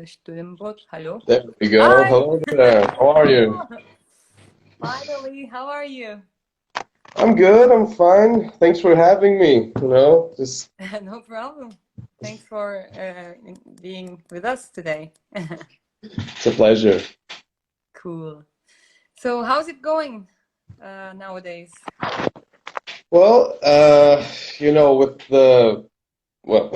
Stimmbot. Hello. There we go. Hi. Hello there. How are you? Finally, how are you? I'm good. I'm fine. Thanks for having me. Just No problem. Thanks for being with us today. it's a pleasure. Cool. So, how's it going nowadays? Well, with well,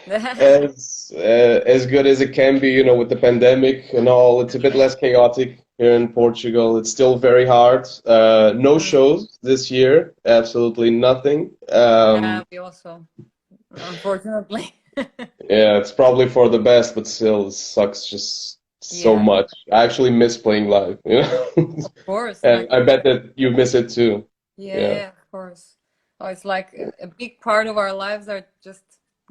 as good as it can be, with the pandemic and all, it's a bit less chaotic here in Portugal. It's still very hard. No shows this year. Absolutely nothing. Yeah, we also, unfortunately. Yeah, it's probably for the best, but still, it sucks just so Yeah, much. I actually miss playing live, of course. And Like, I bet that you miss it too. Yeah. yeah, of course. Oh, it's like a big part of our lives are just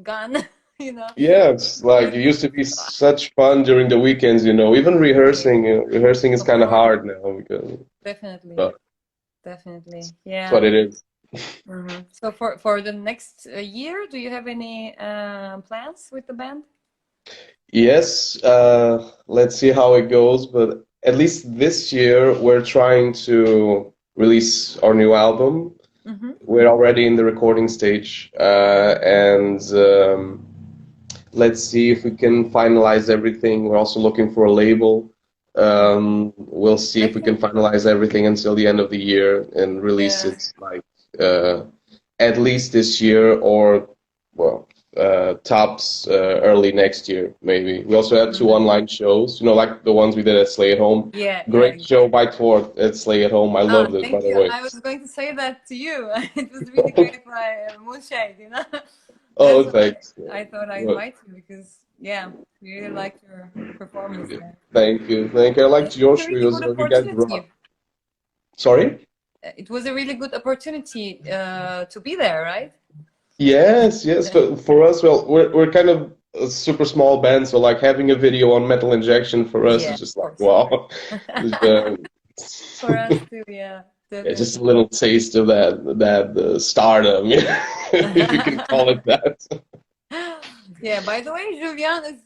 gone, you know. Yeah, it's like it used to be such fun during the weekends, Even Yeah, rehearsing, rehearsing is of kind of course. hard now because Definitely, but definitely. it's Yeah. what it is. So for the next year, do you have any plans with the band? Yes, let's see how it goes, but at least this year we're trying to release our new album. Mm-hmm. We're already in the recording stage, and let's see if we can finalize everything. We're also looking for a label. We'll see if we can Actually, finalize everything until the end of the year and release yeah. it like at least this year or well tops early next year maybe. We also had two Mm-hmm. online shows, like the ones we did at Slay at Home. Yeah, yeah, Great show exactly. by Thwart at Slay at Home. I Ah, loved it, by thank the you. way. I was going to say that to you. It was really great by Moonshade, you know. Oh, That's why thanks. I thought I'd Well, invite you because, yeah, we really liked your performance there. thank you. Thank you. I And liked it was your a show. really good You guys rock. opportunity. Sorry? It was a really good opportunity to be there, right? Yes, yes. For us, well, we're kind of a super small band, so like having a video on Metal Injection for us Yeah, is of just like course. wow. Just, For us too, yeah, yeah, just a definitely. little taste of that stardom, if you can call it that. Yeah, by the way, Julian is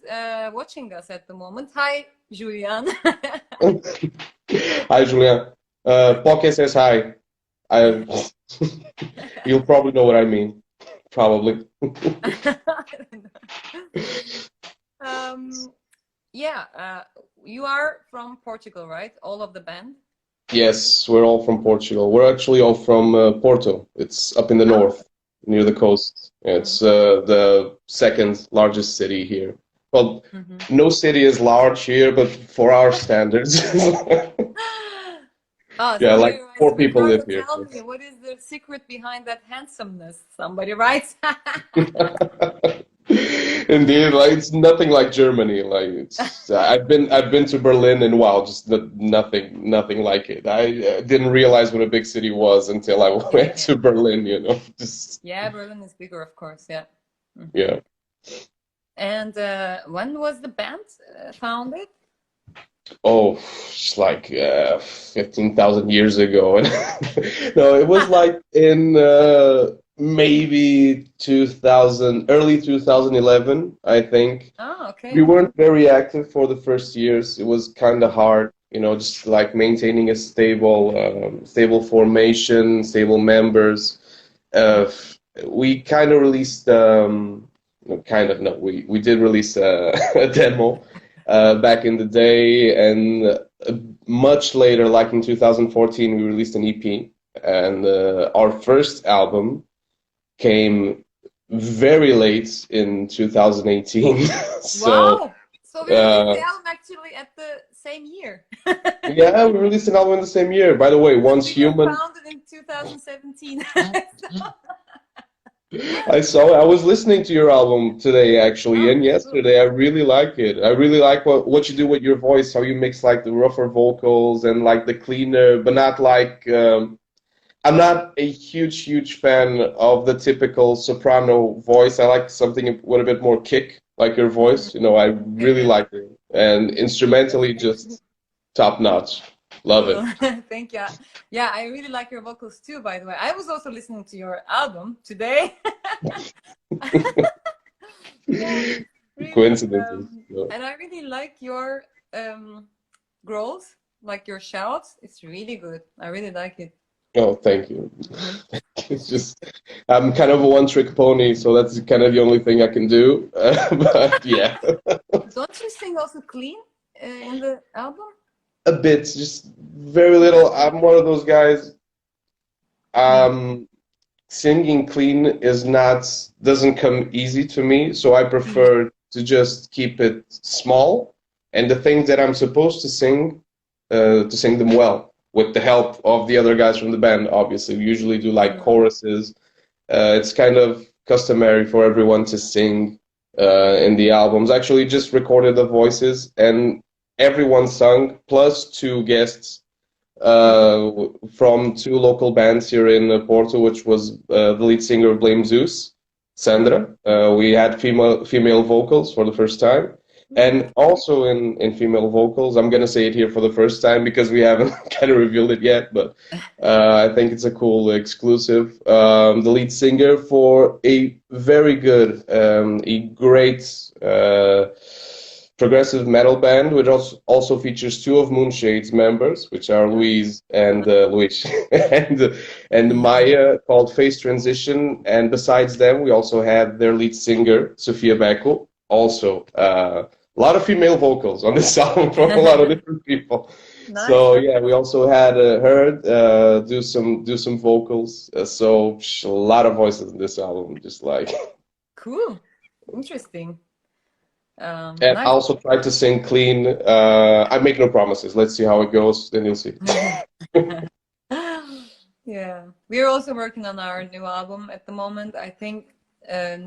watching us at the moment. Hi, Julian. Hi, Julian. Pocket says hi. I, you'll probably know what I mean. Probably. Um, yeah, you are from Portugal, right? All of the band? Yes, we're all from Portugal. We're actually all from Porto. It's up in the Oh, north, near the coast. mhm, It's the second largest city here. Well, mhm. no city is large here, but for our standards. Oh, Yeah, somebody like writes, four people Ricardo, live here. tell me, what is the secret behind that handsomeness? Somebody writes. Indeed, like it's nothing like Germany. Like it's I've been to Berlin and wow, just nothing like it. I didn't realize what a big city was until I went Yeah. to Berlin. Just Yeah, Berlin is bigger, of course, yeah. Mhm. yeah. And when was the band founded? Oh, it's like 15,000 years ago. No, it was like in maybe 2000, early 2011, I think. Oh, We okay. weren't very active for the first years. It was kind of hard, just like maintaining a stable formation, stable members. Uh, we kind of released, no, kind of, no, we did release a demo back in the day, and much later, like in 2014, we released an EP, and our first album came very late in 2018. So, Wow! So we released uh, the album actually at the same year. yeah, we released an album in the same year. By the way, But Once we were Human, founded in 2017. I was listening to your album today actually, Oh, and cool. yesterday. I really like it. I really like what you do with your voice, how you mix like the rougher vocals and like the cleaner, but not like I'm not a huge fan of the typical soprano voice. I like something with a bit more kick, like your Mhm. voice. I really Yeah, like it. And instrumentally, thank you. just top notch. Love Cool. it. Thank you. Yeah, I really like your vocals too, by the way. I was also listening to your album today. Yeah, really. coincidences. So. And I really like your growls, like your shouts. It's really good. I really like it. Oh, thank you. Hmm. It's just I'm kind of a one-trick pony, so that's kind of the only thing I can do. But yeah, Don't you sing also clean in the album? a bit, just very little. I'm one of those guys. Mm. Singing clean is not doesn't come easy to me, so I Mm. prefer to just keep it small, and the things that I'm supposed to sing them well with the help of the other guys from the band. Obviously, we usually do like Mm. choruses. It's kind of customary for everyone to sing in the albums. Actually, just recorded the voices, and everyone sung, plus two guests from two local bands here in Porto, which was the lead singer of Blame Zeus, Sandra. We had female vocals for the first time. Mm. And also in female vocals, I'm gonna say it here for the first time because we haven't kind of revealed it yet, but I think it's a cool exclusive. The lead singer for a very good, a great progressive metal band, which also features two of Moonshade's members, which are Louise and Luis and Maya, called Face Transition. And besides them, we also had their lead singer, Sofia Beckel, also. A lot of female vocals on this album from a lot of different people. Nice. So yeah, we also had her do some vocals. So a lot of voices in this album, just like. Cool. Interesting. And I Nice. also tried to sing clean. I make no promises. Let's see how it goes, then you'll see. Yeah, we're also working on our new album at the moment. I think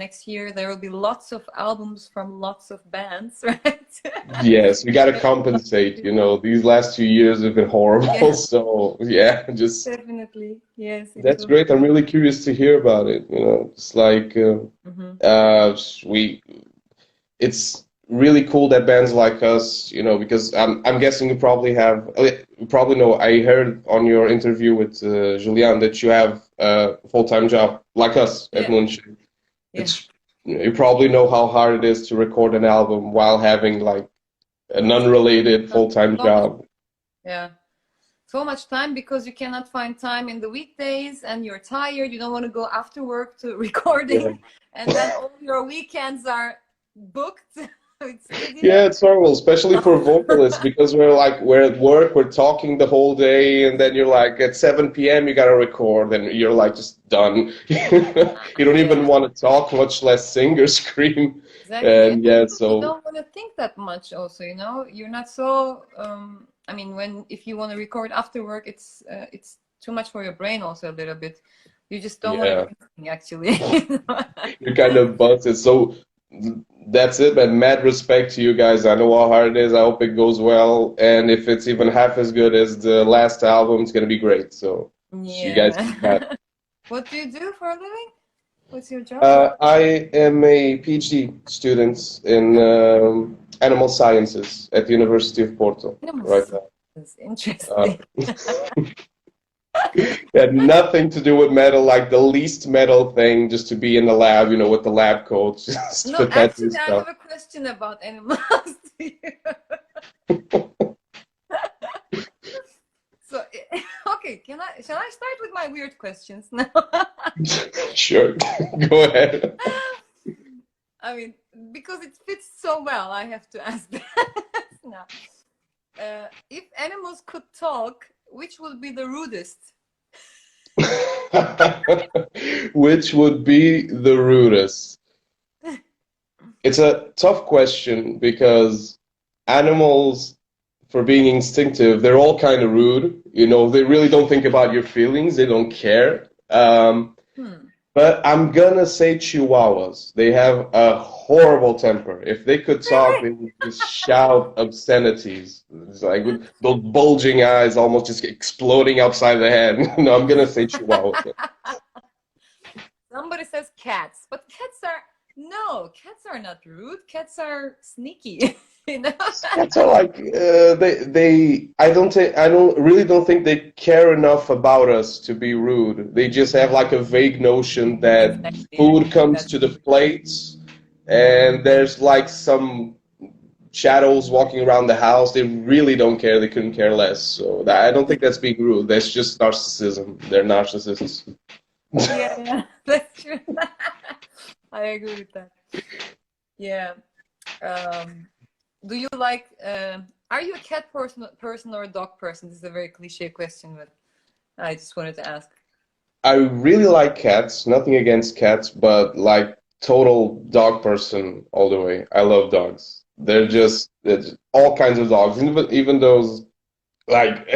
next year there will be lots of albums from lots of bands, right? Yes, we got to compensate. You know, these last 2 years have been horrible. Yeah. So yeah, just Definitely. Yes, it that's will. great. I'm really curious to hear about it. You know, it's like Mhm. it's really cool that bands like us, you know, because I'm guessing you probably have, you probably know, I heard on your interview with Julian that you have a full-time job like us at Yeah. Moonshade. Yeah. It's, you probably know how hard it is to record an album while having like an unrelated full-time So much, job. yeah. So much time because you cannot find time in the weekdays and you're tired. You don't want to go after work to recording, and then all your weekends are booked. It's easy. Yeah, it's horrible, especially for vocalists, because we're at work, we're talking the whole day, and then you're like at 7 p.m. you gotta record, and you're like just done. You don't even Yeah. want to talk, much less sing or scream. Exactly. And And yeah, you so don't want to think that much also, you know? You're not so I mean if you want to record after work, it's too much for your brain also a little bit. You just don't want to yeah, think actually. you're kind of busted. So that's it, man. Mad respect to you guys. I know how hard it is. I hope it goes well, and if it's even half as good as the last album, it's gonna be great. So you guys keep that. Yeah. What do you do for a living? What's your job? I am a PhD student in animal sciences at the University of Porto right now. That's interesting. It had nothing to do with metal, like the least metal thing, just to be in the lab, you know, with the lab coats, just No, put that actually, I stuff. have a question about animals to you. So, okay, shall I start with my weird questions now? Sure, go ahead. I mean, because it fits so well, I have to ask that now. If animals could talk, which would be the rudest? Which would be the rudest? It's a tough question because animals, for being instinctive, they're all kind of rude. You know, they really don't think about your feelings. They don't care. But I'm gonna say chihuahuas. They have a horrible temper. If they could talk, they would just shout obscenities. It's like with those bulging eyes, almost just exploding outside the head. No, I'm gonna say chihuahuas. Somebody says cats, but cats are not rude. Cats are sneaky, you know? Cats are like I don't think they care enough about us to be rude. They just have like a vague notion that Exactly. food comes to the plates and there's like some shadows walking around the house. They really don't care. They couldn't care less. So I don't think that's being rude. That's just narcissism. They're narcissists. Yeah, that's true. I agree with that. Yeah. Do you like? Are you a cat person or a dog person? This is a very cliche question, but I just wanted to ask. I really like cats. Nothing against cats, but like total dog person all the way. I love dogs. It's all kinds of dogs, even those like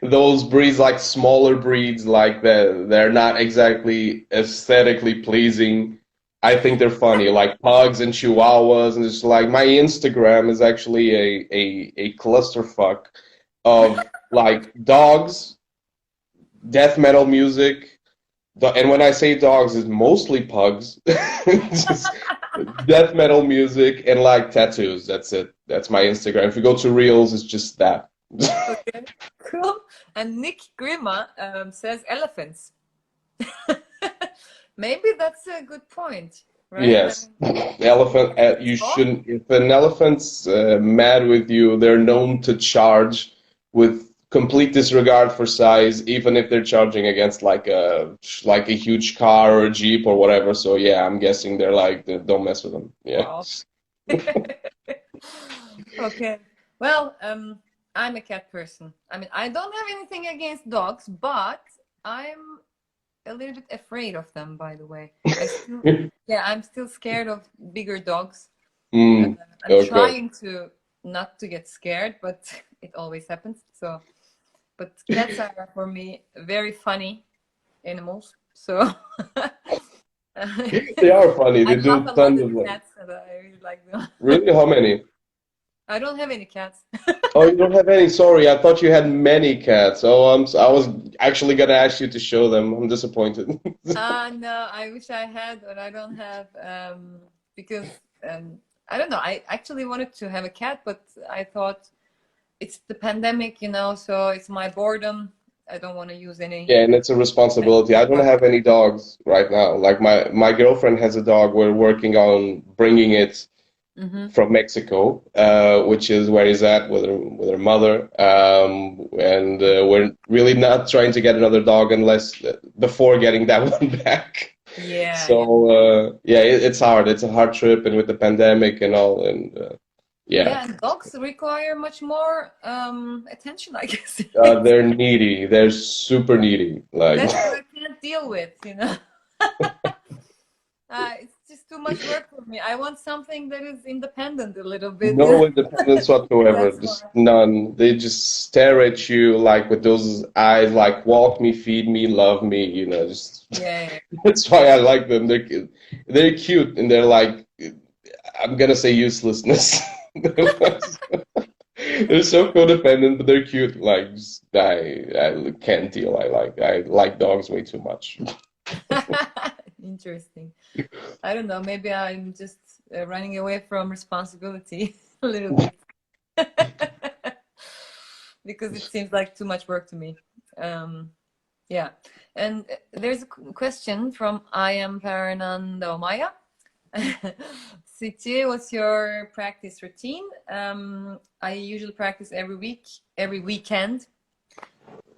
those breeds, like smaller breeds, like that. They're not exactly aesthetically pleasing. I think they're funny, like pugs and chihuahuas, and it's like my Instagram is actually a clusterfuck of like dogs, death metal music, and when I say dogs, it's mostly pugs, just death metal music, and like tattoos. That's it. That's my Instagram. If you go to Reels, it's just that. Okay, cool. And Nick Grima says elephants. Maybe that's a good point, right? Yes, elephant. You shouldn't. If an elephant's mad with you, they're known to charge with complete disregard for size, even if they're charging against like a huge car or a jeep or whatever. So yeah, I'm guessing they're like, don't mess with them. Yeah. Wow. Okay. Well, I'm a cat person. I mean, I don't have anything against dogs, but I'm a little bit afraid of them, by the way. I'm still scared of bigger dogs. I'm trying to not to get scared, but it always happens. So, but cats are for me very funny animals. So they are funny. They do tons of them. Cats, and I really like them. Really? How many? I don't have any cats. Oh, you don't have any? Sorry, I thought you had many cats. Oh, I was actually gonna ask you to show them. I'm disappointed. No, I wish I had, but I don't have. Because I don't know. I actually wanted to have a cat, but I thought it's the pandemic, so it's my boredom. I don't want to use any. Yeah, and it's a responsibility. I don't have any dogs right now. Like my girlfriend has a dog. We're working on bringing it from Mexico, which is where he's at with her mother, and we're really not trying to get another dog unless before getting that one back. Yeah. So it's hard. It's a hard trip, and with the pandemic and all, and yeah. Yeah, and dogs require much more attention, I guess. They're needy. They're super needy. Like that's what I can't deal with, It's just too much work for me. I want something that is independent a little bit. No independence whatsoever. Just none. They just stare at you like with those eyes, like walk me, feed me, love me. Just. Yeah. That's why I like them. They're cute, and they're like, I'm gonna say uselessness. They're so codependent, but they're cute. Like I can't deal. I like dogs way too much. Interesting. I don't know. Maybe I'm just running away from responsibility a little bit because it seems like too much work to me. Yeah. And there's a question from I am Parananda Maya. Siti, what's your practice routine? I usually practice every weekend.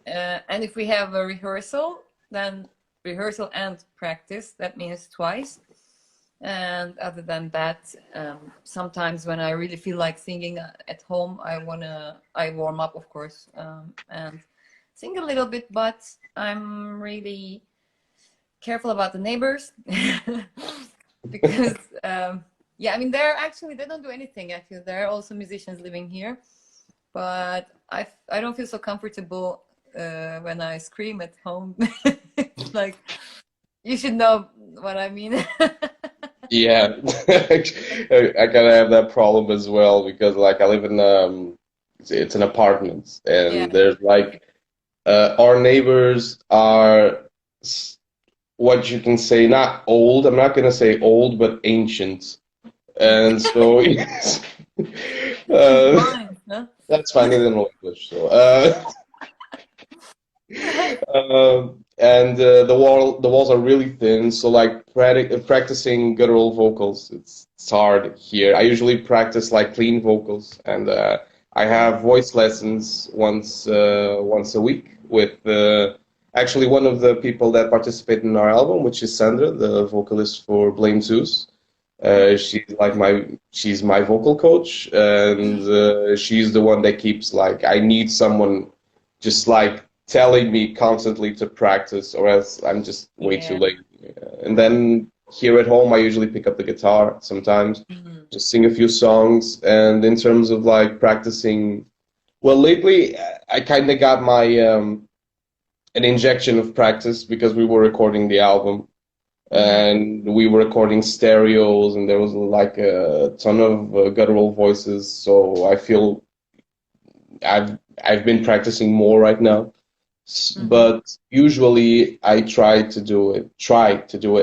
And if we have a rehearsal, then rehearsal and practice, that means twice. And other than that, sometimes when I really feel like singing at home, I warm up, of course, and sing a little bit, but I'm really careful about the neighbors because I mean they don't do anything. Actually, there are also musicians living here, but I don't feel so comfortable when I scream at home. Like, you should know what I mean. Yeah, I kind of have that problem as well because like I live in it's an apartment, and there's like our neighbors are what you can say, not old. I'm not gonna say old, but ancient, and so Fine, huh? that's fine. They don't know English, so and the walls are really thin. So like practicing guttural vocals, it's hard here. I usually practice like clean vocals, and I have voice lessons once a week with actually one of the people that participate in our album, which is Sandra, the vocalist for Blame Zeus. She's my vocal coach, and she's the one that keeps like I need someone just like telling me constantly to practice, or else I'm just way too late. And then here at home, I usually pick up the guitar sometimes, just sing a few songs. And in terms of like practicing, well, lately I kind of got my an injection of practice because we were recording the album. And we were recording stereos, and there was like a ton of guttural voices. So I feel I've been practicing more right now. But usually I try to do it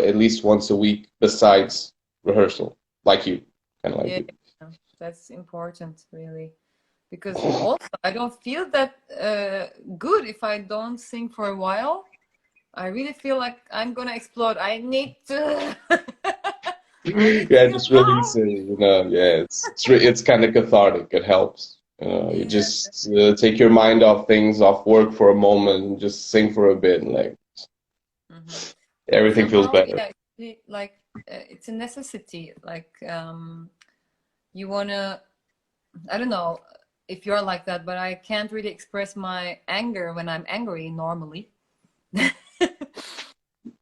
at least once a week besides rehearsal, like you, kind of like you. That's important, really, because also I don't feel that good if I don't sing for a while. I really feel like I'm gonna explode. I need to. Yeah, just releasing. Yeah, it's kind of cathartic. It helps. You just take your mind off things, off work for a moment, and just sing for a bit, and like everything feels better. Yeah, like it's a necessity. Like you wanna. I don't know if you're like that, but I can't really express my anger when I'm angry normally.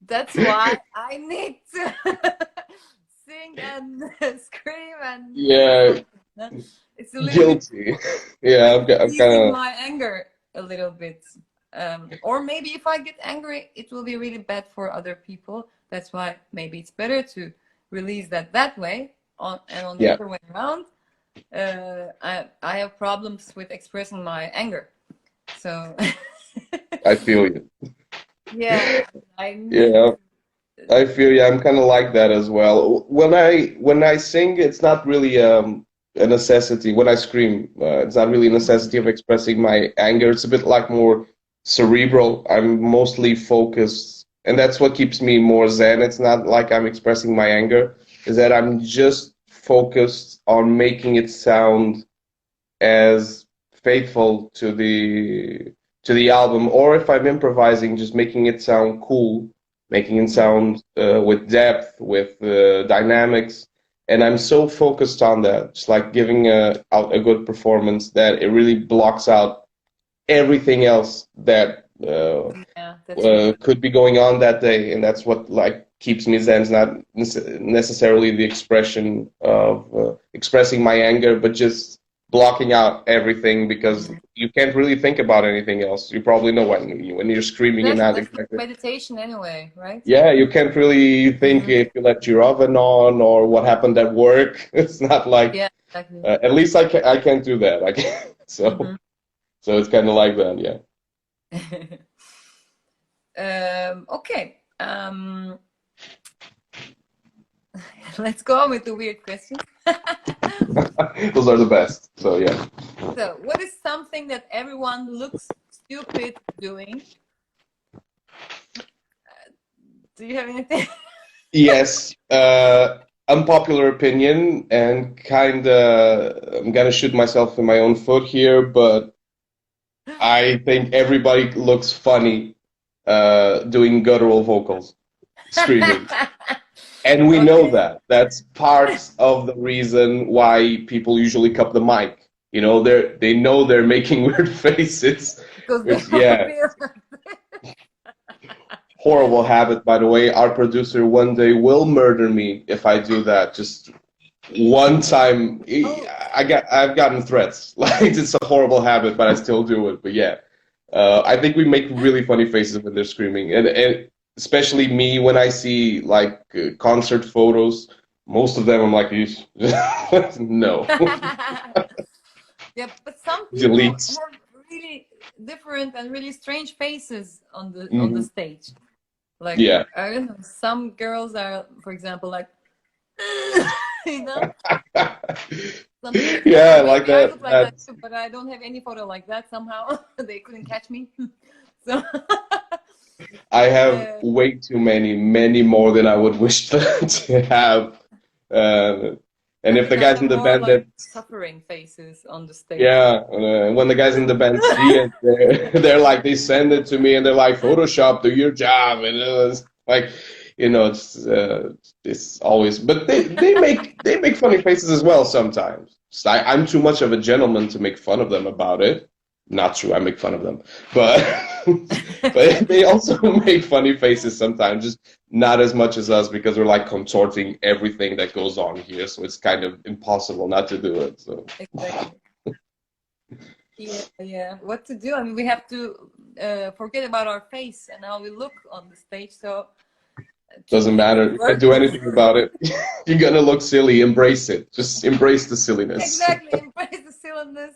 That's why I need to sing and scream and it's a little guilty. Yeah, I'm kind of my anger a little bit. Or maybe if I get angry, it will be really bad for other people. That's why maybe it's better to release that way. On the other way around, I have problems with expressing my anger. So I feel you. Yeah, I feel you. I'm kind of like that as well. When I sing, it's not really a necessity. When I scream, it's not really a necessity of expressing my anger. It's a bit like more cerebral. I'm mostly focused, and that's what keeps me more zen. It's not like I'm expressing my anger. Is that I'm just focused on making it sound as faithful to the album, or if I'm improvising, just making it sound cool, making it sound with depth, with dynamics. And I'm so focused on that, just like giving out a good performance, that it really blocks out everything else that could be going on that day. And that's what like keeps me zen. It's not necessarily the expression of expressing my anger, but just blocking out everything, because you can't really think about anything else. You probably know when you're screaming and not exactly meditation anyway, right? Yeah, you can't really think if you left your oven on or what happened at work. It's not like exactly. At least I can't do that. I can't. So it's kind of like that, okay. Let's go on with the weird questions. Those are the best. So yeah. So, what is something that everyone looks stupid doing? Do you have anything? Yes. Unpopular opinion, and I'm gonna shoot myself in my own foot here, but I think everybody looks funny doing guttural vocals, screaming. And we know that. That's part of the reason why people usually cup the mic. You know, they know they're making weird faces. Horrible habit, by the way. Our producer one day will murder me if I do that. Just one time, I've gotten threats. Like, it's a horrible habit, but I still do it. But yeah, I think we make really funny faces when they're screaming, and especially me when I see like concert photos. Most of them I'm like, no. Yeah, but some people have really different and really strange faces on the stage. Like, I don't know, some girls are, for example, like, you know? Yeah, like that. I look like that too, but I don't have any photo like that somehow. They couldn't catch me. So I have way too many more than I would wish to have. And if the guys in the band like suffering faces on the stage. Yeah, when the guys in the band see it, they're like, they send it to me and they're like, Photoshop, do your job. And it's like, it's always, but they make funny faces as well sometimes. So I'm too much of a gentleman to make fun of them about it. Not true, I make fun of them, but but they also make funny faces sometimes, just not as much as us because we're like contorting everything that goes on here, so it's kind of impossible not to do it. So exactly. Yeah. What to do? I mean, we have to forget about our face and how we look on the stage. So doesn't matter. You can't do anything about it. You're gonna look silly. Embrace it. Just embrace the silliness. Exactly. Embrace the silliness.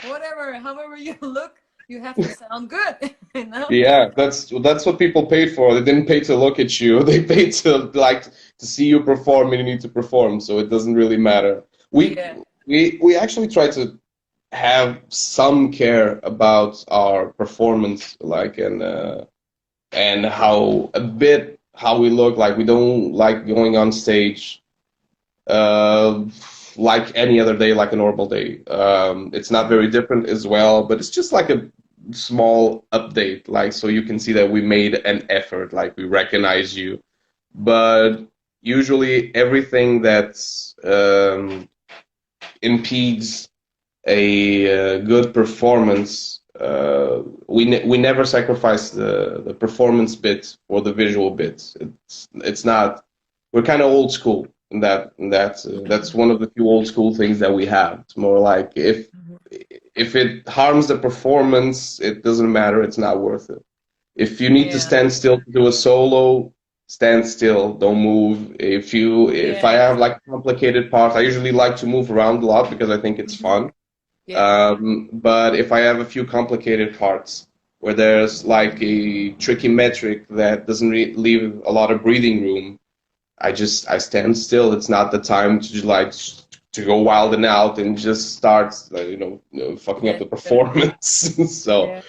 Whatever, however you look, you have to sound good. You know? Yeah, that's what people paid for. They didn't pay to look at you. They paid to see you perform, and you need to perform. So it doesn't really matter. We actually try to have some care about our performance, and how we look. Like, we don't like going on stage like any other day, like a normal day. It's not very different as well, but it's just like a small update, like, so you can see that we made an effort, like we recognize you. But usually everything that impedes a good performance, we never sacrifice the performance bit for the visual bit. It's not. We're kind of old school. That's one of the few old school things that we have. It's more like, if it harms the performance, it doesn't matter. It's not worth it. If you need to stand still to do a solo, stand still. Don't move. If I have like a complicated part, I usually like to move around a lot because I think it's fun. But if I have a few complicated parts where there's like a tricky metric that doesn't leave a lot of breathing room, I stand still. It's not the time to go wild and out and just start fucking up the performance. So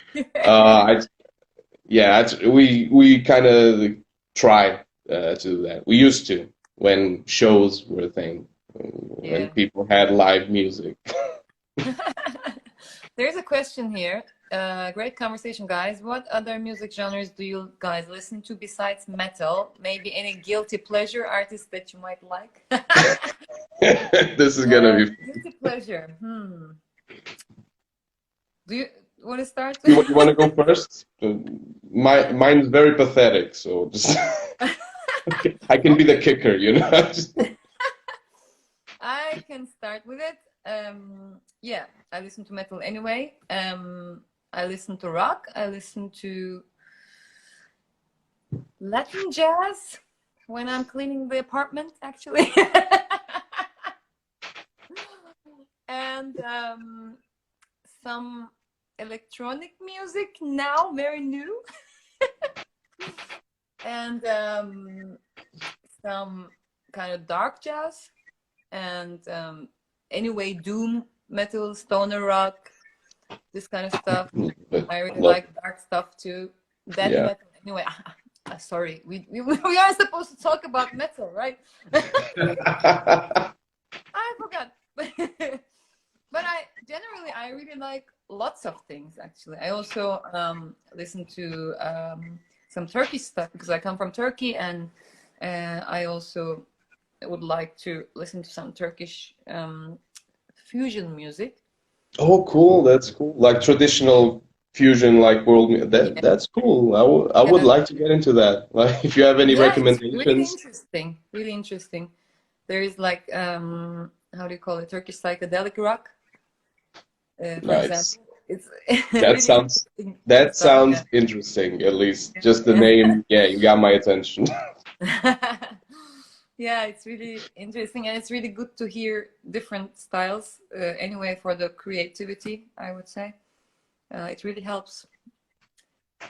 we kind of try to do that. We used to, when shows were a thing, when people had live music. There's a question here. Great conversation, guys. What other music genres do you guys listen to besides metal? Maybe any guilty pleasure artists that you might like? This is gonna be guilty pleasure. Do you want to start? You want to go first? Mine's very pathetic, so just I can be the kicker, I can start with it. I listen to metal anyway. I listen to rock. I listen to Latin jazz when I'm cleaning the apartment, actually. And some electronic music now, very new. And some kind of dark jazz. And anyway, doom metal, stoner rock, this kind of stuff. I really like dark stuff too. Death metal. Anyway, sorry, we are supposed to talk about metal, right? I forgot. But I really like lots of things, actually. I also listen to some Turkish stuff because I come from Turkey, and I also would like to listen to some Turkish fusion music. Oh, cool! That's cool. Like traditional fusion, like world music. That's cool. I would like to get into that. Like, if you have any recommendations. It's really interesting. There is like how do you call it? Turkish psychedelic rock. For example. That sounds interesting. At least just the name. Yeah, you got my attention. Yeah, it's really interesting, and it's really good to hear different styles. Anyway, for the creativity, I would say it really helps.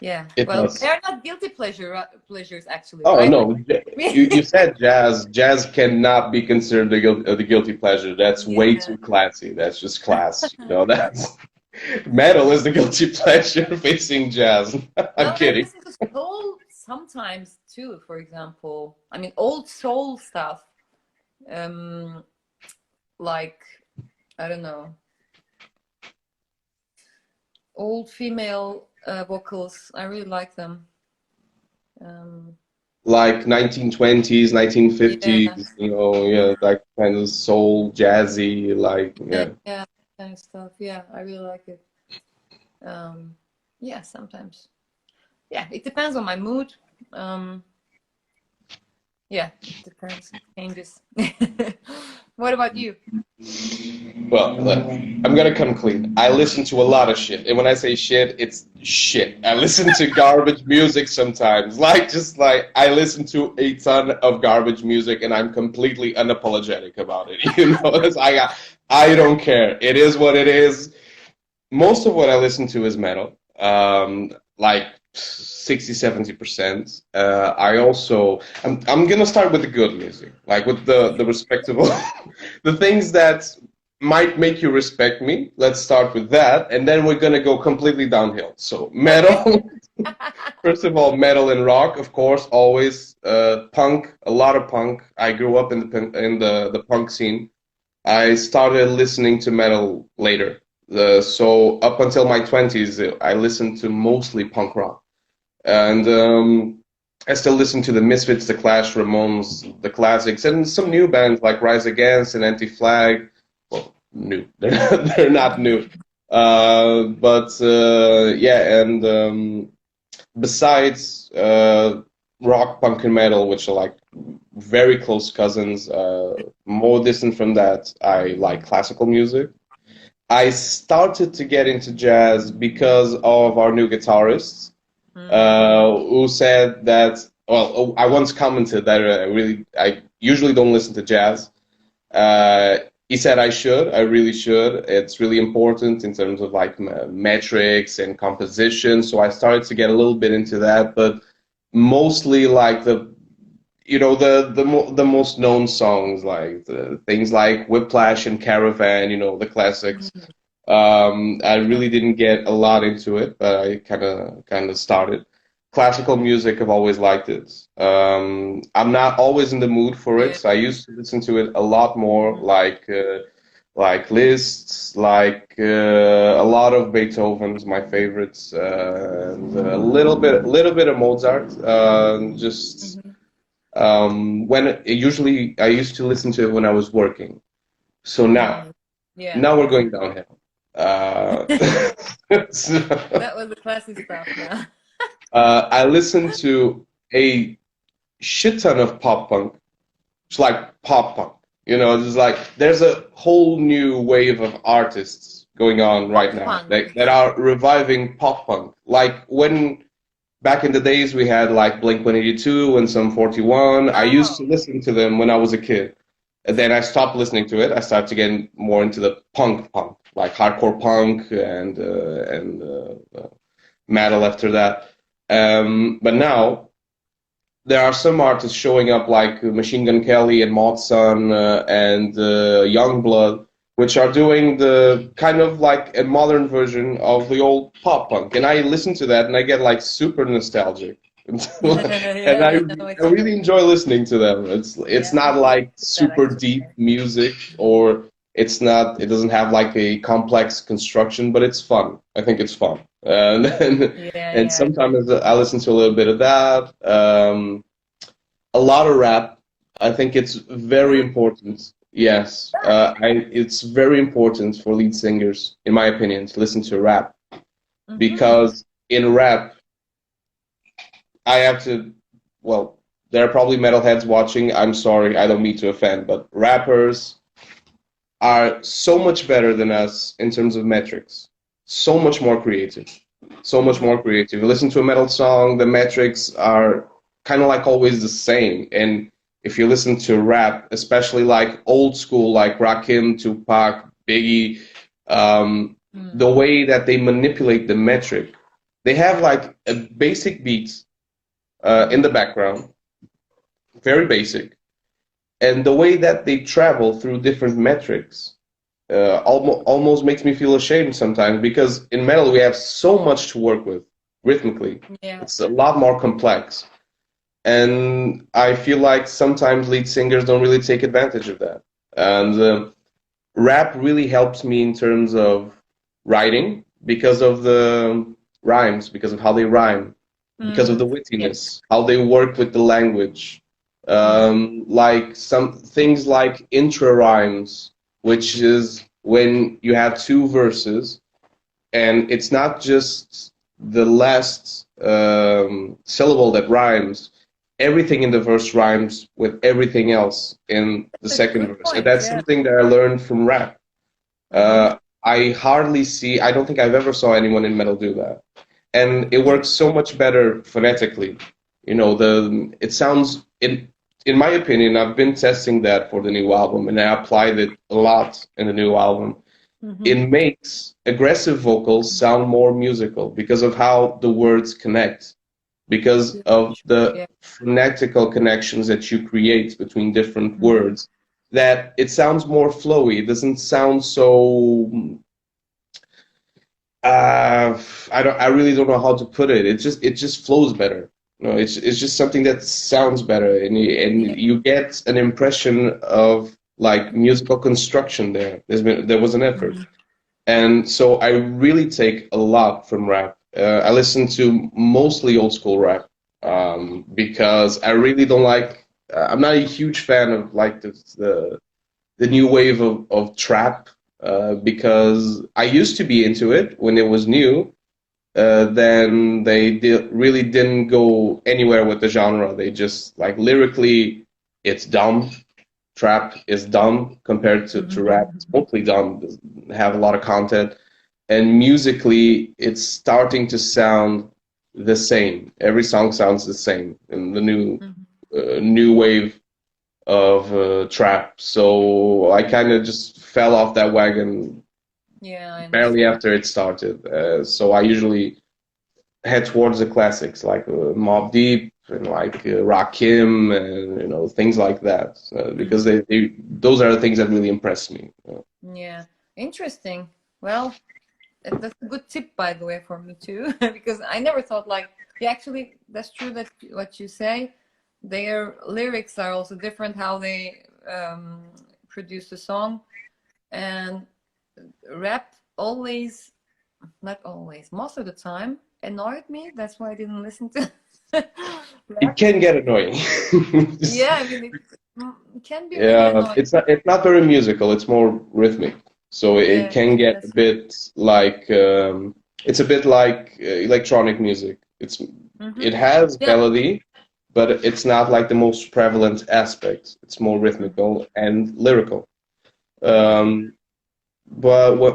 Yeah, they're not guilty pleasures, actually. Oh, right? No, you said jazz. Jazz cannot be considered the guilty pleasure. That's way too classy. That's just class. That's metal is the guilty pleasure facing jazz. I'm kidding. I listen to soul sometimes too, for example, I mean, old soul stuff, like, I don't know, old female vocals. I really like them. Like 1920s, 1950s, Yeah, you know, yeah, that kind of soul, jazzy, like, yeah. yeah, kind of stuff. Yeah, I really like it. Yeah, sometimes. Yeah, it depends on my mood. Yeah, it depends. It changes. What about you? Well, look, I'm gonna come clean. I listen to a lot of shit, and when I say shit, it's shit. I listen to garbage music sometimes. Like, just like I listen to a ton of garbage music, and I'm completely unapologetic about it. You know, it's like I don't care. It is what it is. Most of what I listen to is metal, like 60-70%. I'm gonna start with the good music, like with the respectable, the things that might make you respect me. Let's start with that, and then we're gonna go completely downhill. So metal, first of all, metal and rock, of course, always. Punk, a lot of punk. I grew up in the punk scene. I started listening to metal later. So up until my 20s, I listened to mostly punk rock. And I still listen to the Misfits, the Clash, Ramones, the classics, and some new bands like Rise Against and Anti-Flag. Well, new. They're not new. Yeah, and besides rock, punk, and metal, which are like very close cousins, more distant from that, I like classical music. I started to get into jazz because of our new guitarist, who said that, well, I once commented that I usually don't listen to jazz. He said I really should. It's really important in terms of like metrics and composition. So I started to get a little bit into that, but mostly like the most known songs, like things like Whiplash and Caravan, you know, the classics. I really didn't get a lot into it, but I kind of started. Classical music, I've always liked it. I'm not always in the mood for it, so I used to listen to it a lot more, like Liszt, like a lot of Beethoven's my favorites, and a little bit of Mozart. Just usually I used to listen to it when I was working. So now we're going downhill. That was the classic stuff now. I listen to a shit ton of pop punk. It's like pop punk. You know, it's like there's a whole new wave of artists going on right now that are reviving pop punk. Like when back in the days we had like Blink-182 and Sum 41. I used to listen to them when I was a kid. And then I stopped listening to it. I started to get more into the punk, like hardcore punk and metal after that. But now there are some artists showing up like Machine Gun Kelly and Mod Sun and Youngblood, which are doing the kind of like a modern version of the old pop punk. And I listen to that and I get like super nostalgic. And I really enjoy listening to them. It's not like super deep music, or it doesn't have like a complex construction, but it's fun. I think it's fun. And sometimes I listen to a little bit of that. A lot of rap. I think it's very important. Yes, it's very important for lead singers, in my opinion, to listen to rap, because in rap, I have to, well, there are probably metalheads watching. I'm sorry, I don't mean to offend, but rappers are so much better than us in terms of metrics. So much more creative. So much more creative. You listen to a metal song, the metrics are kind of like always the same. And if you listen to rap, especially like old school, like Rakim, Tupac, Biggie, the way that they manipulate the metric, they have like a basic beat in the background, very basic, and the way that they travel through different metrics almost makes me feel ashamed sometimes, because in metal we have so much to work with rhythmically. It's a lot more complex. And I feel like sometimes lead singers don't really take advantage of that. And rap really helps me in terms of writing because of the rhymes, because of how they rhyme, because of the wittiness, how they work with the language. Like some things like intra rhymes, which is when you have two verses and it's not just the last syllable that rhymes. Everything in the verse rhymes with everything else in the second verse. And that's something that I learned from rap. I hardly see, I don't think I've ever saw anyone in metal do that. And it works so much better phonetically. You know, it sounds, in my opinion, I've been testing that for the new album, and I applied it a lot in the new album. It makes aggressive vocals sound more musical because of how the words connect, because of the phonetical connections that you create between different words, that it sounds more flowy. It doesn't sound so I really don't know how to put it. It just flows better. You know, it's just something that sounds better, and you get an impression of like musical construction there. There was an effort, and so I really take a lot from rap. I listen to mostly old school rap because I really don't like. I'm not a huge fan of like the new wave of trap because I used to be into it when it was new. Then they really didn't go anywhere with the genre. They just like lyrically, it's dumb. Trap is dumb compared to rap. It's mostly dumb. Doesn't have a lot of content, and musically, it's starting to sound the same. Every song sounds the same in the new wave of trap. So I kind of just fell off that wagon barely after it started. So I usually head towards the classics like Mobb Deep and like Rakim and you know things like that because those are the things that really impress me. Yeah, interesting. Well, that's a good tip, by the way, for me too, because I never thought like, yeah, actually, that's true that what you say. Their lyrics are also different, how they produce the song, and rap always, not always, most of the time annoyed me. That's why I didn't listen to rap. It can get annoying. Yeah, I mean, it can be really annoying. It's not very musical. It's more rhythmic. So it can get a bit like it's a bit like electronic music. It has melody, but it's not like the most prevalent aspect. It's more rhythmical and lyrical. But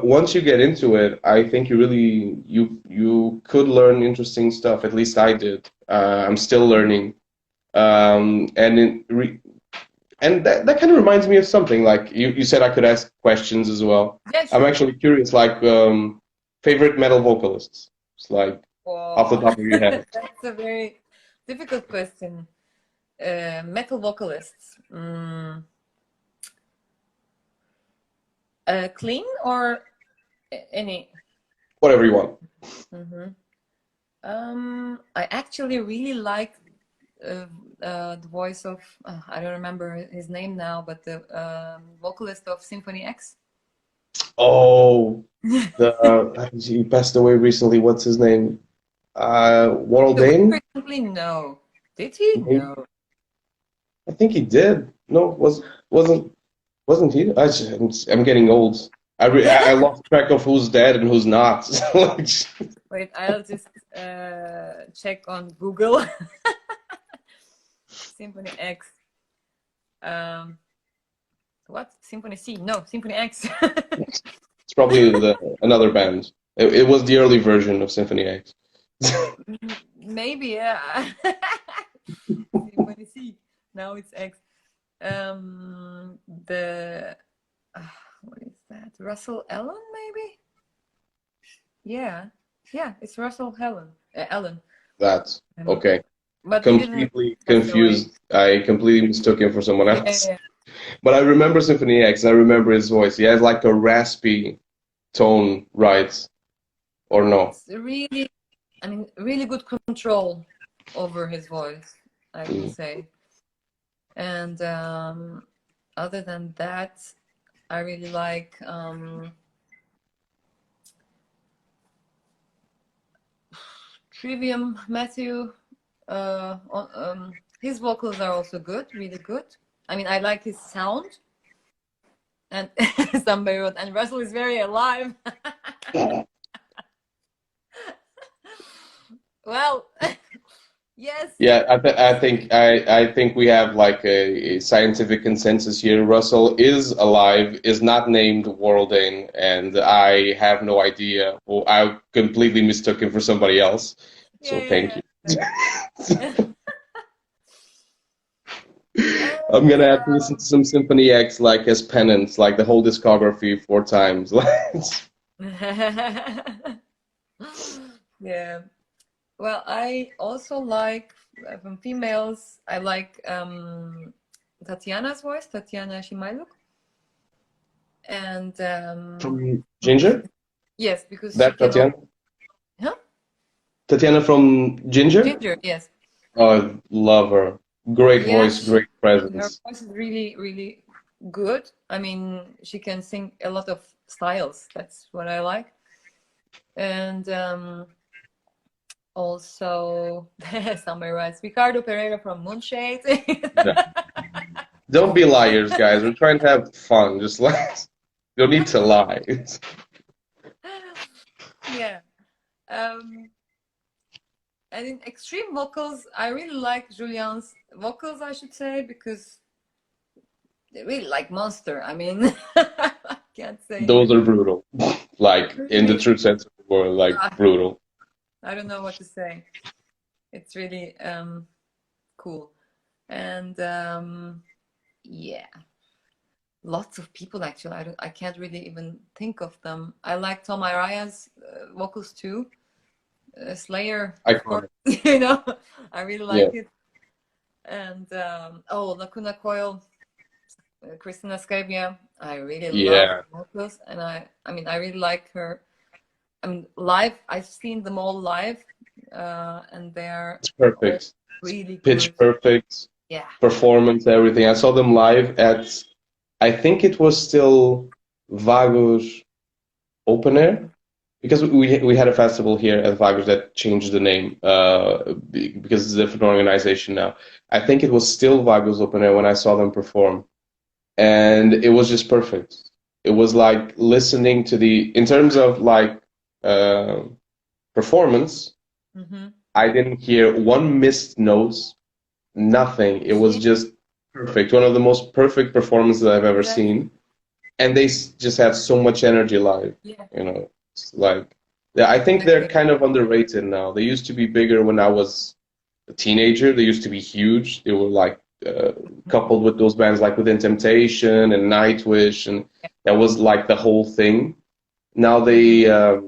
once you get into it, I think you could learn interesting stuff. At least I did. I'm still learning, and that kind of reminds me of something. Like you said, I could ask questions as well. Yeah, sure. I'm actually curious. Like favorite metal vocalists. It's like off the top of your head. That's a very difficult question. Metal vocalists. Clean or any? Whatever you want. I actually really like the voice of I don't remember his name now, but the vocalist of Symphony X. Oh, he passed away recently. What's his name? Warren Dane? Recently, no. Did he? No. I think he did. No, wasn't he? I'm getting old. I lost track of who's dead and who's not. Wait, I'll just check on Google. Symphony X. What? Symphony C? No, Symphony X. It's probably another band. It was the early version of Symphony X. Maybe, yeah. Symphony C. Now it's X. What is that? Russell Allen, maybe? Yeah, it's Russell Allen. That's okay. But completely confused. I completely mistook him for someone else. Yeah. But I remember Symphony X. I remember his voice. He has like a raspy tone, right? Or no? It's really good control over his voice. I can say. And other than that, I really like Trivium Matthew. His vocals are also good, really good. I mean, I like his sound. And somebody wrote, and Russell is very alive. Well, yes. Yeah, I think we have like a scientific consensus here. Russell is alive, is not named Worldane, and I have no idea. Well, I completely mistook him for somebody else. So thank you. I'm gonna have to listen to some Symphony X like as penance, like the whole discography 4 times. Yeah. Well, I also like from females. I like Tatiana's voice, Tatiana Shimailuk, and from Ginger. Yes, because that Tatiana. Huh? Tatiana from Ginger. Ginger, yes. Oh, love her. Great voice, great presence. Her voice is really, really good. I mean, she can sing a lot of styles. That's what I like. And also, somebody writes, Ricardo Pereira from Moonshade. Don't be liars, guys. We're trying to have fun. Just like, you don't need to lie. Yeah. And in extreme vocals, I really like Julian's vocals, I should say, because they really like monster. I mean, I can't say. Those are brutal. Like, in the true sense of the word, like, brutal. I don't know what to say. It's really cool. And yeah, lots of people actually. I can't really even think of them. I like Tom Araya's vocals too. Slayer, iconic. You know, I really like it. And Lacuna Coil, Christina Scabbia, I really love vocals, and I mean, I really like her. I mean, live, I've seen them all live, and they're perfect, really pitch good. perfect, performance, everything. I saw them live at, I think it was still Vagos Open Air. Because we had a festival here at Vagos that changed the name because it's a different organization now. I think it was still Vagos Open Air when I saw them perform, and it was just perfect. It was like listening to in terms of like performance. I didn't hear one missed notes, nothing. It was just perfect. One of the most perfect performances I've ever seen, and they just had so much energy live. You know. Like, I think they're kind of underrated now. They used to be bigger when I was a teenager. They used to be huge. They were like coupled with those bands like Within Temptation and Nightwish, and that was like the whole thing. Now they, I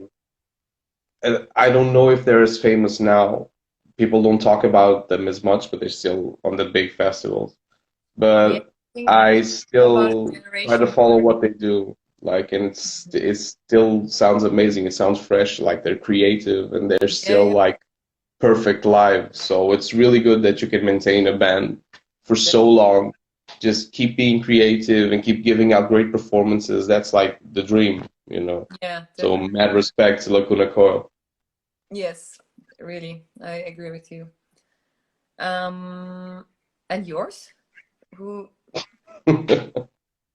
don't know if they're as famous now. People don't talk about them as much, but they're still on the big festivals. But I still try to follow what they do. Like, and it still sounds amazing. It sounds fresh. Like, they're creative and they're still like perfect live. So it's really good that you can maintain a band for so long. Just keep being creative and keep giving out great performances. That's like the dream, you know. Yeah. So mad respect to Lacuna Coil. Yes, really, I agree with you. And yours? Who?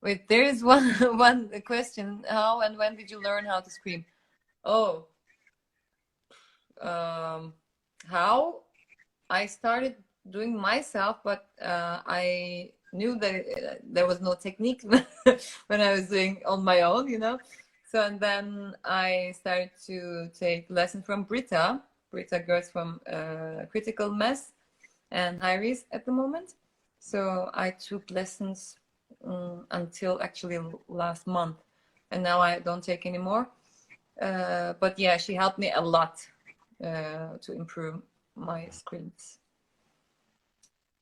Wait, there is one question. How and when did you learn how to scream? Oh, how I started doing myself, but I knew that there was no technique when I was doing on my own, you know. So and then I started to take lessons from Britta Gertz from Critical Mass and Iris at the moment. So I took lessons until actually last month, and now I don't take anymore. But yeah, she helped me a lot to improve my screams.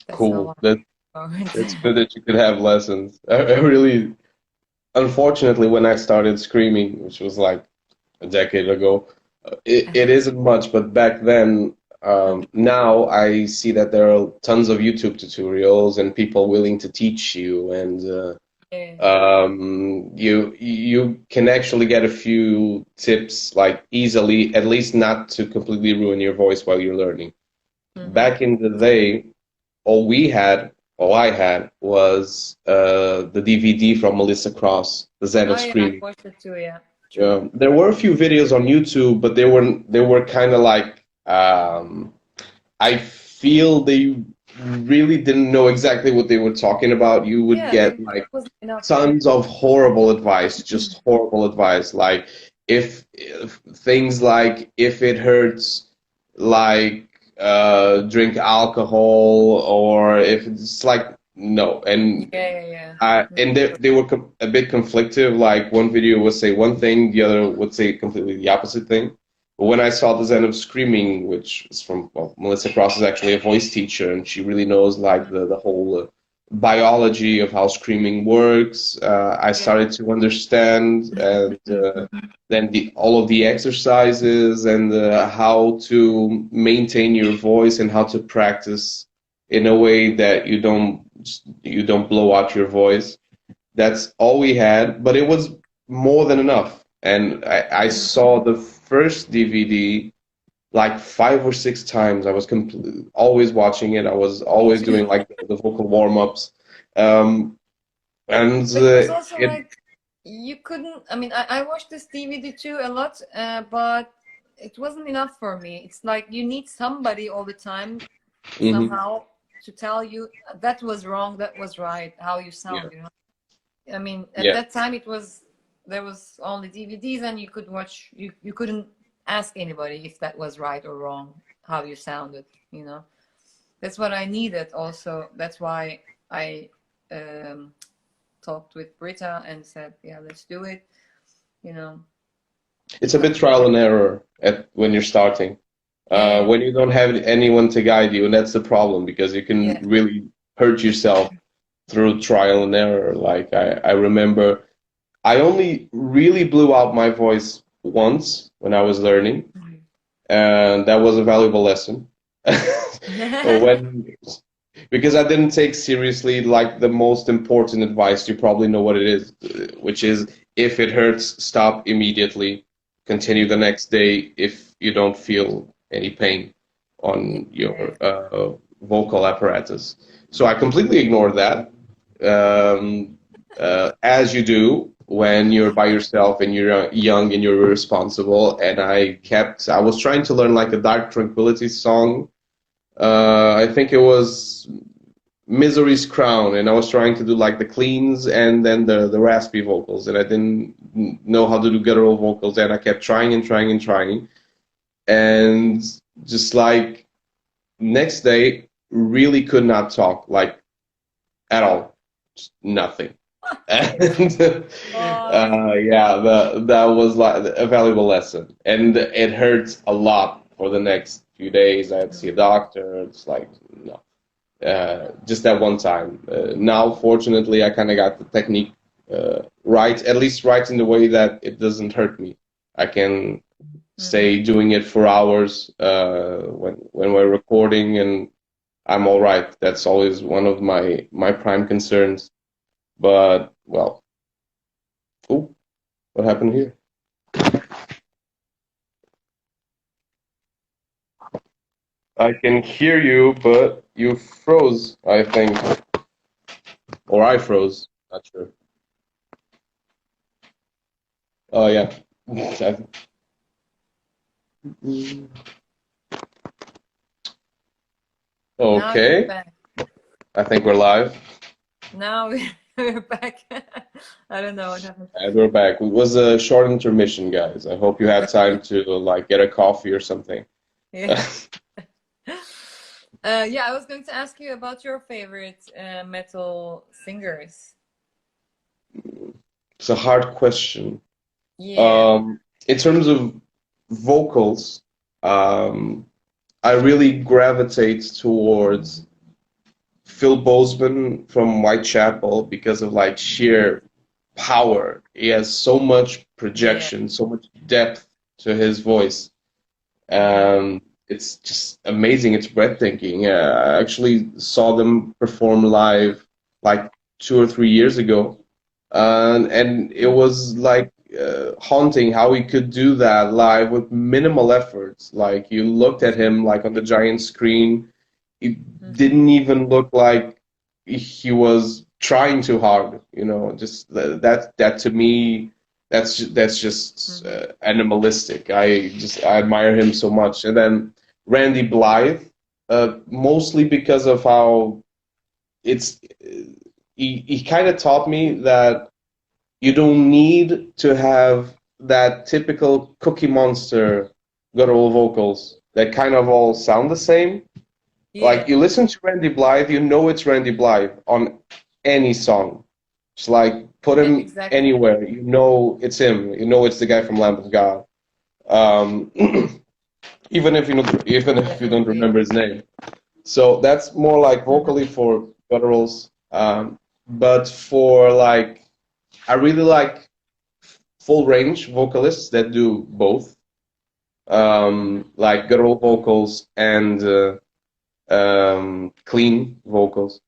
That's cool. It's good that you could have lessons. I really, unfortunately, when I started screaming, which was like a decade ago, it isn't much. But back then, now I see that there are tons of YouTube tutorials and people willing to teach you, and Yeah. you can actually get a few tips like easily, at least not to completely ruin your voice while you're learning. Back in the day, all we had, all I had was the DVD from Melissa Cross, The Zen of Oh yeah, I Screaming. watched it too. Yeah, true. There were a few videos on YouTube, but they were kind of like I feel they really didn't know exactly what they were talking about. You would Yeah, get it like wasn't enough. tons of horrible advice, just horrible advice. Like if things like if it hurts, like drink alcohol, or if it's like no. And and they were a bit conflictive. Like one video would say one thing, the other would say completely the opposite thing. But when I saw The Zen of Screaming, which is from, well, Melissa Cross is actually a voice teacher, and she really knows like the whole biology of how screaming works. I started to understand, and then all of the exercises and how to maintain your voice and how to practice in a way that you don't blow out your voice. That's all we had, but it was more than enough. And I saw the first DVD like 5 or 6 times. I was always watching it. I was always doing like the vocal warm-ups. And But it was also it, like you couldn't. I mean, I watched this DVD too a lot, but it wasn't enough for me. It's like you need somebody all the time somehow to tell you that was wrong, that was right, how you sound. You know, I mean, at that time there was only DVDs, and you could watch. You couldn't ask anybody if that was right or wrong, how you sounded. You know, that's what I needed. Also, that's why I talked with Britta and said, yeah, let's do it. You know, it's a bit trial and error when you're starting. When you don't have anyone to guide you, and that's the problem, because you can really hurt yourself through trial and error. Like I remember I only really blew out my voice once when I was learning, and that was a valuable lesson. Because I didn't take seriously like the most important advice. You probably know what it is, which is if it hurts, stop immediately. Continue the next day if you don't feel any pain on your vocal apparatus. So I completely ignored that, as you do when you're by yourself and you're young and you're irresponsible. And I was trying to learn like a Dark Tranquility song. I think it was Misery's Crown, and I was trying to do like the cleans and then the raspy vocals, and I didn't know how to do guttural vocals, and I kept trying and trying and trying, and just like next day really could not talk like at all, just nothing. And that was like a valuable lesson, and it hurts a lot for the next few days. I had to see a doctor. It's like no. Just that one time. Now, fortunately, I kind of got the technique right, at least right in the way that it doesn't hurt me. I can stay doing it for hours when we're recording, and I'm all right. That's always one of my prime concerns. But, well, oh, what happened here? I can hear you, but you froze, I think. Or I froze, not sure. Oh, yeah. Okay. I think we're live. Now we're back. I don't know what happened. And we're back. It was a short intermission, guys. I hope you had time to like get a coffee or something. Yeah. I was going to ask you about your favorite metal singers. It's a hard question. Yeah. In terms of vocals, I really gravitate towards Phil Bozeman from Whitechapel because of like sheer power. He has so much projection, so much depth to his voice. it's just amazing. It's breathtaking. I actually saw them perform live like 2 or 3 years ago, and it was like haunting how he could do that live with minimal efforts. Like you looked at him like on the giant screen, it didn't even look like he was trying too hard. You know, just that to me, that's just animalistic. I admire him so much. And then Randy Blythe, mostly because of how it's he kind of taught me that you don't need to have that typical Cookie Monster guttural vocals that kind of all sound the same. Like you listen to Randy Blythe, you know it's Randy Blythe on any song. It's like put him anywhere, you know it's him. You know it's the guy from Lamb of God. Even if you don't remember his name. So that's more like vocally for gutturals. But for like, I really like full range vocalists that do both, like guttural vocals and clean vocals.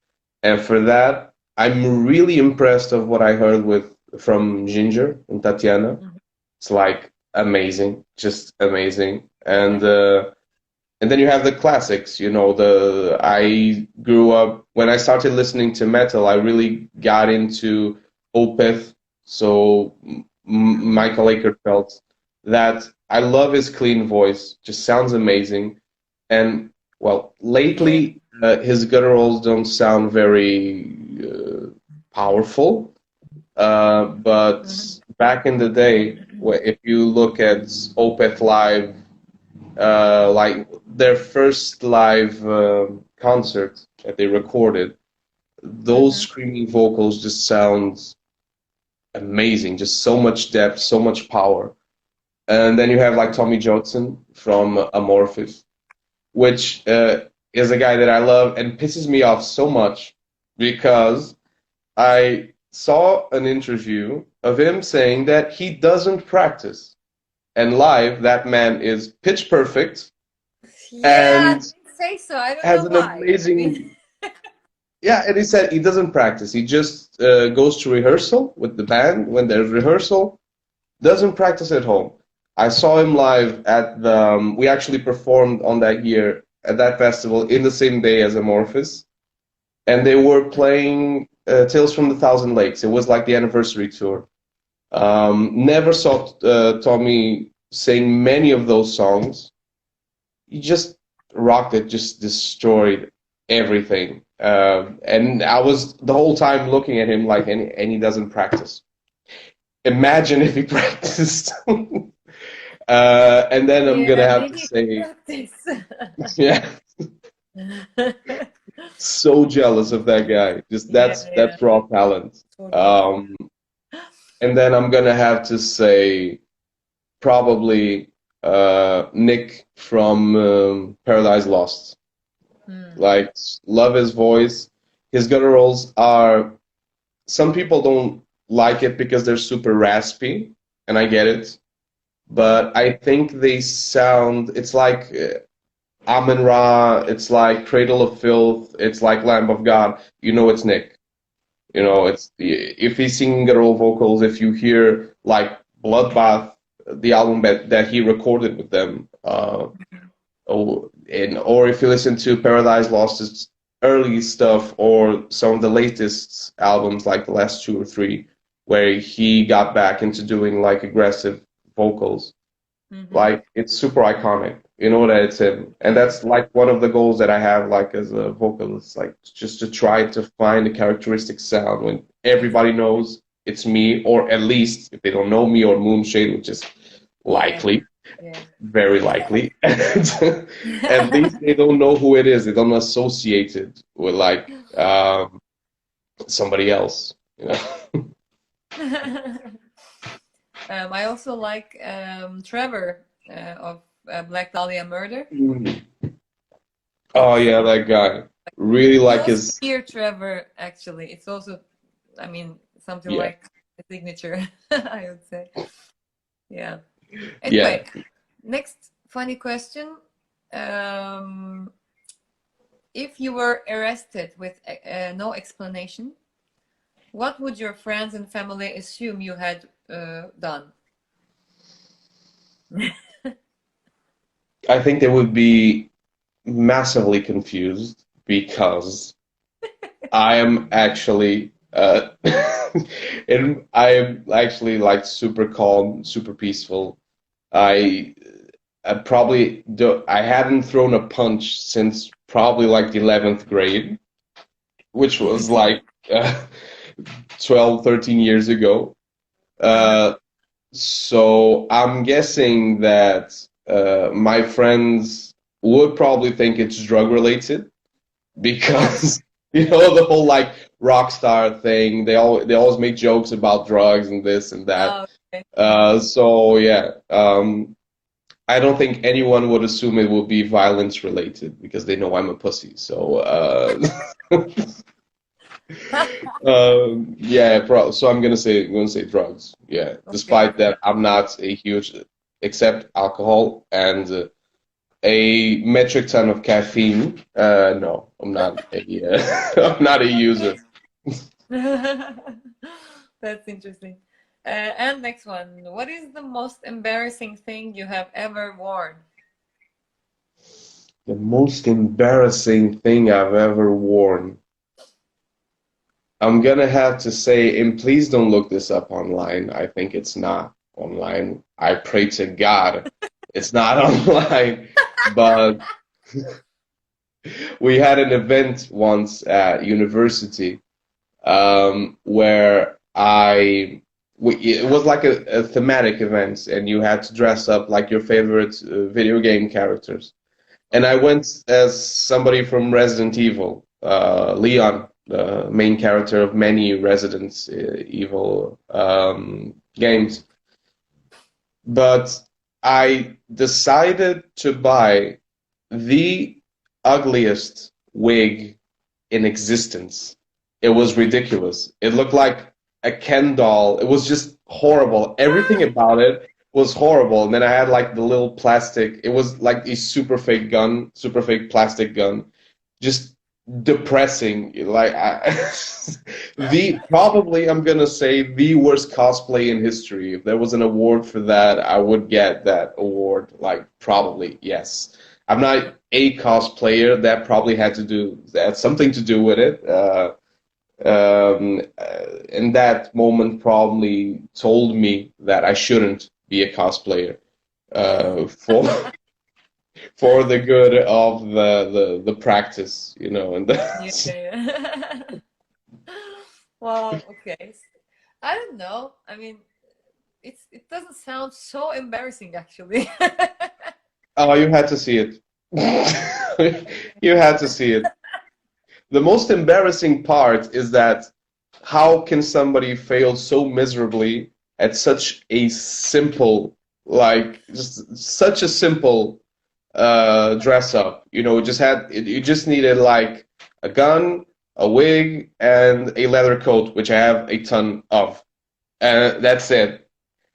And for that, I'm really impressed of what I heard from Ginger and Tatiana. It's like amazing, just amazing. And then you have the classics, you know, I grew up, when I started listening to metal, I really got into Opeth, so Michael Akerfeld, that I love his clean voice, just sounds amazing. And, well, lately, his gutturals don't sound very powerful, but back in the day, if you look at Opeth Live, like their first live concert that they recorded, those screaming vocals just sound amazing, just so much depth, so much power. And then you have like Tommy Johnson from Amorphis, which is a guy that I love and pisses me off so much because I saw an interview of him saying that he doesn't practice. And live, that man is pitch perfect. Yeah, And I didn't say so. I don't has know an why. amazing. Yeah, and he said he doesn't practice. He just goes to rehearsal with the band when there's rehearsal. Doesn't practice at home. I saw him live at the. We actually performed on that year at that festival in the same day as Amorphis, and they were playing Tales from the Thousand Lakes. It was like the anniversary tour. Never saw Tommy sing many of those songs. He just rocked it, just destroyed everything. And I was the whole time looking at him like, and he doesn't practice. Imagine if he practiced. And then I'm gonna have to say, yeah, so jealous of that guy. Just that's raw talent. And then I'm gonna have to say probably Nick from Paradise Lost. Like, love his voice. His gutturals are, some people don't like it because they're super raspy, and I get it. But I think they sound, it's like Amun Ra, it's like Cradle of Filth, it's like Lamb of God. You know it's Nick. You know, it's if he's singing guttural vocals, if you hear like Bloodbath, the album that he recorded with them, or if you listen to Paradise Lost's early stuff or some of the latest albums, like the last 2 or 3, where he got back into doing like aggressive vocals, like it's super iconic. You know that it's him, and that's like one of the goals that I have, like as a vocalist, like just to try to find a characteristic sound when everybody knows it's me, or at least if they don't know me or Moonshade, which is likely, very likely, at least they don't know who it is. They don't associate it with like somebody else, you know. I also like Trevor of Black Dahlia Murder. Oh yeah, that guy. Really like his. Here, Trevor. Actually, it's also, I mean, something like a signature. I would say. Yeah. Anyway, next funny question. If you were arrested with no explanation, what would your friends and family assume you had done? I think they would be massively confused because I am actually and I am actually like super calm, super peaceful. I, I probably do, I hadn't thrown a punch since probably like the 11th grade, which was like 12, 13 years ago. Uh, so I'm guessing that my friends would probably think it's drug related because the whole like rock star thing. They always make jokes about drugs and this and that. Oh, okay. So yeah, I don't think anyone would assume it would be violence related because they know I'm a pussy. So yeah, so I'm gonna say drugs. Yeah, Okay. despite that, I'm not a huge, except alcohol and a metric ton of caffeine. No, I'm not I'm not a user. That's interesting. And next one. What is the most embarrassing thing you have ever worn? The most embarrassing thing I've ever worn. I'm gonna have to say, and please don't look this up online. I think it's not online. I pray to God it's not online. But we had an event once at university where it was like a thematic event, and you had to dress up like your favorite video game characters. And I went as somebody from Resident Evil, Leon, the main character of many Resident Evil games. But I decided to buy the ugliest wig in existence. It was ridiculous. It looked like a Ken doll. It was just horrible. Everything about it was horrible. And then I had like the little plastic. It was like a super fake gun, super fake plastic gun. Just depressing. Like probably I'm gonna say the worst cosplay in history. If there was an award for that, I would get that award. Like probably yes. I'm not a cosplayer. That probably had something to do with it. And that moment probably told me that I shouldn't be a cosplayer for for the good of the practice, and Yeah. Well, okay. I don't know. I mean, it doesn't sound so embarrassing actually. oh, you had to see it. You had to see it. The most embarrassing part is that how can somebody fail so miserably at such a simple, like just such a simple dress up? You just needed like a gun, a wig, and a leather coat, which I have a ton of. That's it.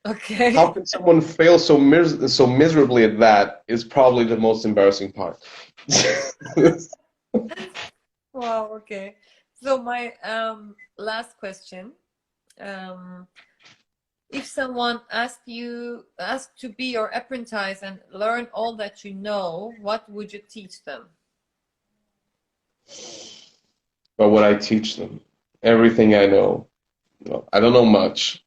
Okay. How can someone fail so miserably at that is probably the most embarrassing part. Wow, okay. So my last question. If someone asked to be your apprentice and learn all that you know, what would you teach them? But what I teach them, everything I know. No, I don't know much.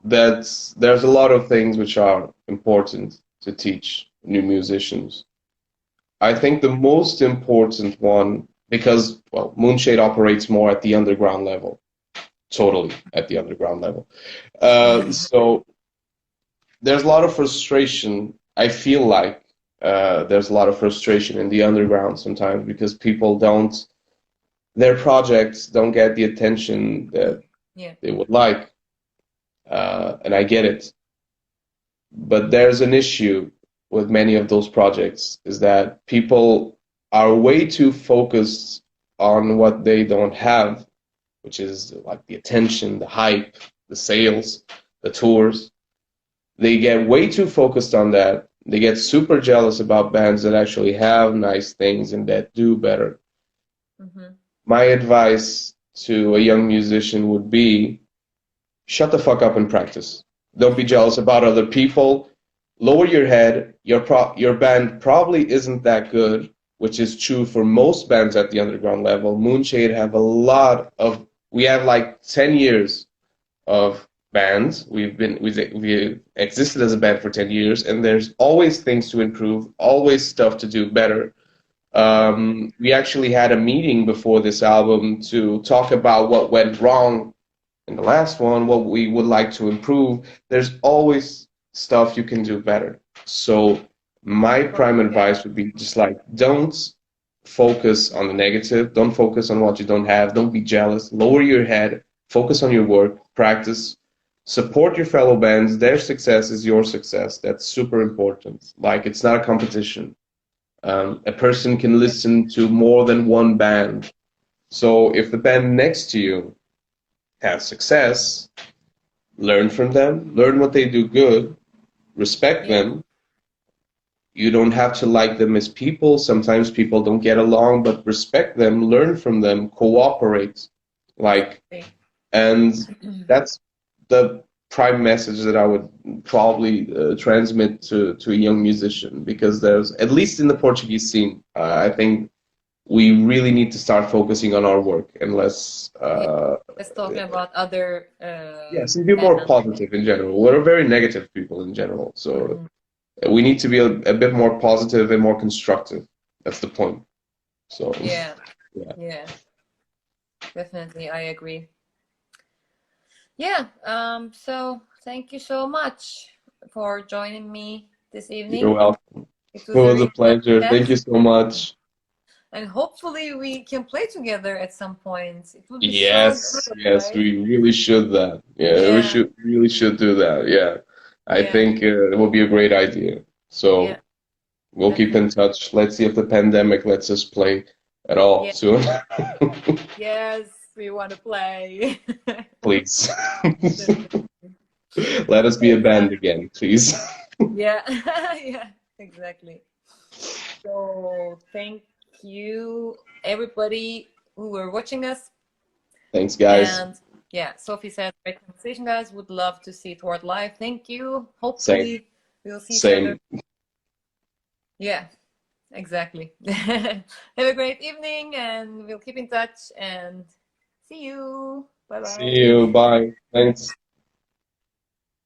There's a lot of things which are important to teach new musicians. I think the most important one, because, well, Moonshade operates more at the underground level, totally at the underground level. So there's a lot of frustration. I feel like there's a lot of frustration in the underground sometimes because their projects don't get the attention that they would like. And I get it. But there's an issue with many of those projects is that people are way too focused on what they don't have, which is like the attention, the hype, the sales, the tours. They get way too focused on that They get super jealous about bands that actually have nice things and that do better. Mm-hmm. My advice to a young musician would be, shut the fuck up and practice. Don't be jealous about other people. Lower your head. Your band probably isn't that good, which is true for most bands at the underground level. Moonshade have a lot of. We have like 10 years of bands. We've existed as a band for 10 years, and there's always things to improve, always stuff to do better. We actually had a meeting before this album to talk about what went wrong in the last one, what we would like to improve. There's always stuff you can do better. So my prime advice would be just like, don't focus on the negative. Don't focus on what you don't have. Don't be jealous. Lower your head. Focus on your work. Practice. Support your fellow bands. Their success is your success. That's super important. Like, it's not a competition. A person can listen to more than one band. So if the band next to you has success, learn from them, learn what they do good, respect them. You don't have to like them as people. Sometimes people don't get along, but respect them, learn from them, cooperate. Like, and that's the prime message that I would probably transmit to a young musician, because there's, at least in the Portuguese scene, I think we really need to start focusing on our work and less let's talk about other yes, and be more positive in general. We're very negative people in general, so we need to be a bit more positive and more constructive. That's the point. So yeah, definitely, I agree. Yeah, so thank you so much for joining me this evening. You're welcome. It was a really pleasure. Thank you so much. And hopefully we can play together at some point. It would be yes, so good, yes, right? we really should that. Yeah, we really should do that. Yeah, I think it will be a great idea. So we'll keep in touch. Let's see if the pandemic lets us play at all soon. Yes, we want to play. Please. Let us be a band again, please. Yeah, yeah, exactly. So thank you, everybody who were watching us. Thanks, guys. And yeah, Sophie said, great conversation, guys. Would love to see Thwart live. Thank you. Hopefully we'll see each other. Yeah, exactly. Have a great evening, and we'll keep in touch, and see you. Bye-bye. See you. Bye. Thanks.